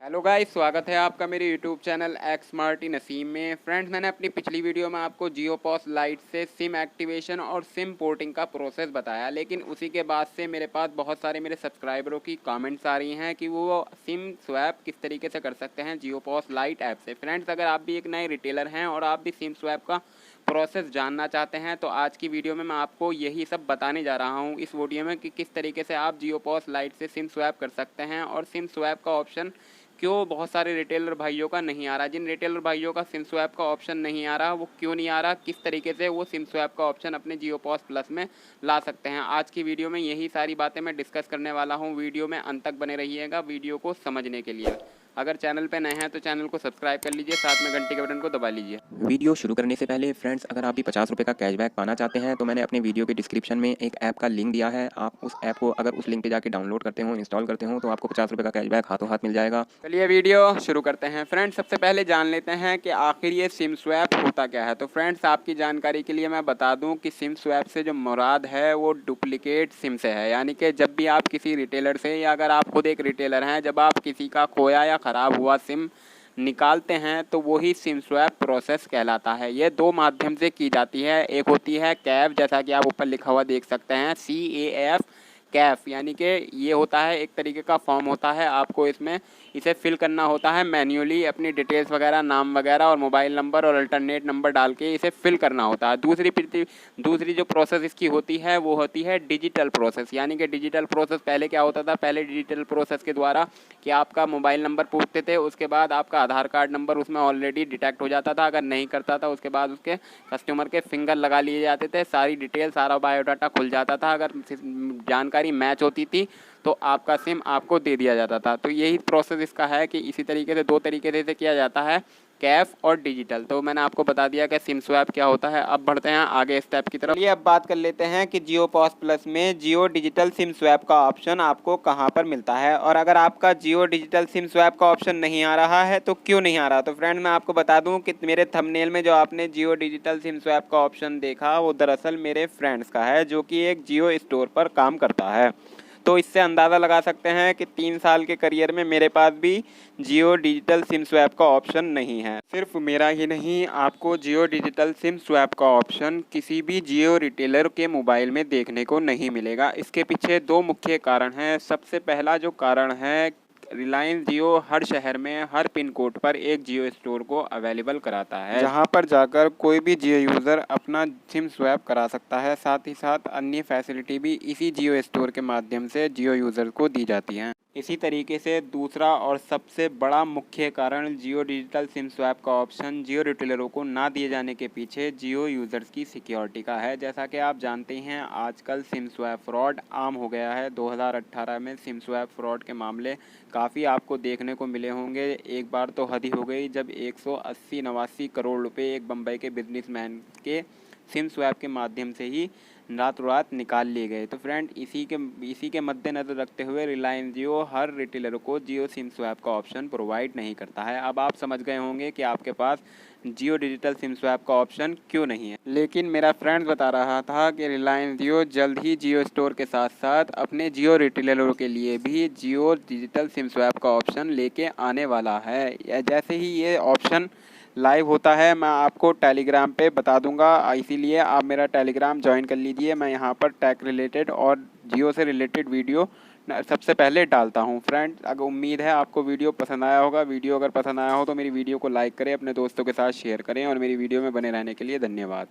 Hello guys, स्वागत है आपका मेरे यूट्यूब चैनल Xmarty नसीम में। फ्रेंड्स, मैंने अपनी पिछली वीडियो में आपको जियो पॉस लाइट से सिम एक्टिवेशन और सिम पोर्टिंग का प्रोसेस बताया, लेकिन उसी के बाद से मेरे पास बहुत सारे मेरे सब्सक्राइबरों की कमेंट्स आ रही हैं कि वो सिम स्वैप किस तरीके से कर सकते हैं जियो पॉस लाइट ऐप से। फ्रेंड्स, अगर आप भी एक नए रिटेलर हैं और आप भी सिम स्वैप का प्रोसेस जानना चाहते हैं तो आज की वीडियो में मैं आपको यही सब बताने जा रहा हूं इस वीडियो में कि किस तरीके से आप जियो पॉस लाइट से सिम स्वैप कर सकते हैं और सिम स्वैप का ऑप्शन क्यों बहुत सारे रिटेलर भाइयों का नहीं आ रहा। जिन रिटेलर भाइयों का सिम स्वैप का ऑप्शन नहीं आ रहा वो क्यों नहीं आ रहा, किस तरीके से वो सिम स्वैप का ऑप्शन अपने जियो पॉस प्लस में ला सकते हैं। आज की वीडियो में यही सारी बातें मैं डिस्कस करने वाला हूं। वीडियो में अंत तक बने रहिएगा वीडियो को समझने के लिए। अगर चैनल पे नए हैं तो चैनल को सब्सक्राइब कर लीजिए, साथ में घंटी के बटन को दबा लीजिए। वीडियो शुरू करने से पहले फ्रेंड्स, अगर आप भी 50 रुपये का कैशबैक पाना चाहते हैं तो मैंने अपने वीडियो के डिस्क्रिप्शन में एक ऐप का लिंक दिया है। आप उस ऐप को अगर उस लिंक पे जाके डाउनलोड करते हो, इंस्टॉल करते हो तो आपको 50 रुपये का कैशबैक हाथों हाथ मिल जाएगा। चलिए वीडियो शुरू करते हैं। फ्रेंड्स, सबसे पहले जान लेते हैं कि आखिर ये सिम स्वैप होता क्या है। तो फ्रेंड्स, आपकी जानकारी के लिए मैं बता दूं कि सिम स्वैप से जो मुराद है वो डुप्लीकेट सिम से है। यानी कि जब भी आप किसी रिटेलर से, या अगर आप खुद एक रिटेलर हैं, जब आप किसी का खोया या ख़राब हुआ सिम निकालते हैं तो वही सिम स्वैप प्रोसेस कहलाता है। ये दो माध्यम से की जाती है। एक होती है कैफ, जैसा कि आप ऊपर लिखा हुआ देख सकते हैं, CAF कैफ, यानी कि ये होता है एक तरीके का फॉर्म होता है। आपको इसमें इसे फिल करना होता है मैन्युअली, अपनी डिटेल्स वगैरह, नाम वगैरह और मोबाइल नंबर और अल्टरनेट नंबर डाल के इसे फिल करना होता है। दूसरी जो प्रोसेस इसकी होती है वो होती है डिजिटल प्रोसेस। यानी कि डिजिटल प्रोसेस पहले क्या होता था, पहले डिजिटल प्रोसेस के द्वारा कि आपका मोबाइल नंबर पूछते थे, उसके बाद आपका आधार कार्ड नंबर उसमें ऑलरेडी डिटेक्ट हो जाता था। अगर नहीं करता था उसके बाद उसके कस्टमर के फिंगर लगा लिए जाते थे, सारी डिटेल, सारा बायोडाटा खुल जाता था। अगर जानकारी मैच होती थी तो आपका सिम आपको दे दिया जाता था। तो यही प्रोसेस इसका है कि इसी तरीके से दो तरीके से किया जाता है, कैफ और डिजिटल। तो मैंने आपको बता दिया कि सिम स्वैप क्या होता है। अब बढ़ते हैं आगे स्टेप की तरफ। ये अब बात कर लेते हैं कि जियो पॉस प्लस में जियो डिजिटल सिम स्वैप का ऑप्शन आपको कहां पर मिलता है, और अगर आपका जियो डिजिटल सिम स्वैप का ऑप्शन नहीं आ रहा है तो क्यों नहीं आ रहा। तो फ्रेंड, मैं आपको बता दूं कि मेरे थंबनेल में जो आपने जियो डिजिटल सिम स्वैप का ऑप्शन देखा वो दरअसल मेरे फ्रेंड्स का है, जो कि एक जियो स्टोर पर काम करता है। तो इससे अंदाज़ा लगा सकते हैं कि 3 साल के करियर में मेरे पास भी जियो डिजिटल सिम स्वैप का ऑप्शन नहीं है। सिर्फ मेरा ही नहीं, आपको जियो डिजिटल सिम स्वैप का ऑप्शन किसी भी जियो रिटेलर के मोबाइल में देखने को नहीं मिलेगा। इसके पीछे दो मुख्य कारण हैं। सबसे पहला जो कारण है, रिलायंस जियो हर शहर में हर पिन कोड पर एक जियो स्टोर को अवेलेबल कराता है, जहां पर जाकर कोई भी जियो यूज़र अपना सिम स्वैप करा सकता है। साथ ही साथ अन्य फैसिलिटी भी इसी जियो स्टोर के माध्यम से जियो यूज़र को दी जाती हैं। इसी तरीके से दूसरा और सबसे बड़ा मुख्य कारण जियो डिजिटल सिम स्वैप का ऑप्शन जियो रिटेलरों को ना दिए जाने के पीछे जियो यूज़र्स की सिक्योरिटी का है। जैसा कि आप जानते हैं, आजकल सिम स्वैप फ्रॉड आम हो गया है। 2018 में सिम स्वैप फ्रॉड के मामले काफ़ी आपको देखने को मिले होंगे। एक बार तो हद ही हो गई जब 180-89 करोड़ रुपए एक बम्बई के बिजनेसमैन के सिम स्वैप के माध्यम से ही रातों रात निकाल लिए गए। तो फ्रेंड, इसी के मद्देनज़र रखते हुए रिलायंस जियो हर रिटेलर को जियो सिम स्वैप का ऑप्शन प्रोवाइड नहीं करता है। अब आप समझ गए होंगे कि आपके पास जियो डिजिटल सिम स्वैप का ऑप्शन क्यों नहीं है। लेकिन मेरा फ्रेंड बता रहा था कि रिलायंस जियो जल्द ही जियो स्टोर के साथ साथ अपने जियो रिटेलरों के लिए भी जियो डिजिटल सिम स्वैप का ऑप्शन लेके आने वाला है। जैसे ही ये ऑप्शन लाइव होता है मैं आपको टेलीग्राम पे बता दूंगा, इसीलिए आप मेरा टेलीग्राम ज्वाइन कर लीजिए। मैं यहाँ पर टेक रिलेटेड और जियो से रिलेटेड वीडियो सबसे पहले डालता हूँ। फ्रेंड्स, अगर उम्मीद है आपको वीडियो पसंद आया होगा। वीडियो अगर पसंद आया हो तो मेरी वीडियो को लाइक करें, अपने दोस्तों के साथ शेयर करें, और मेरी वीडियो में बने रहने के लिए धन्यवाद।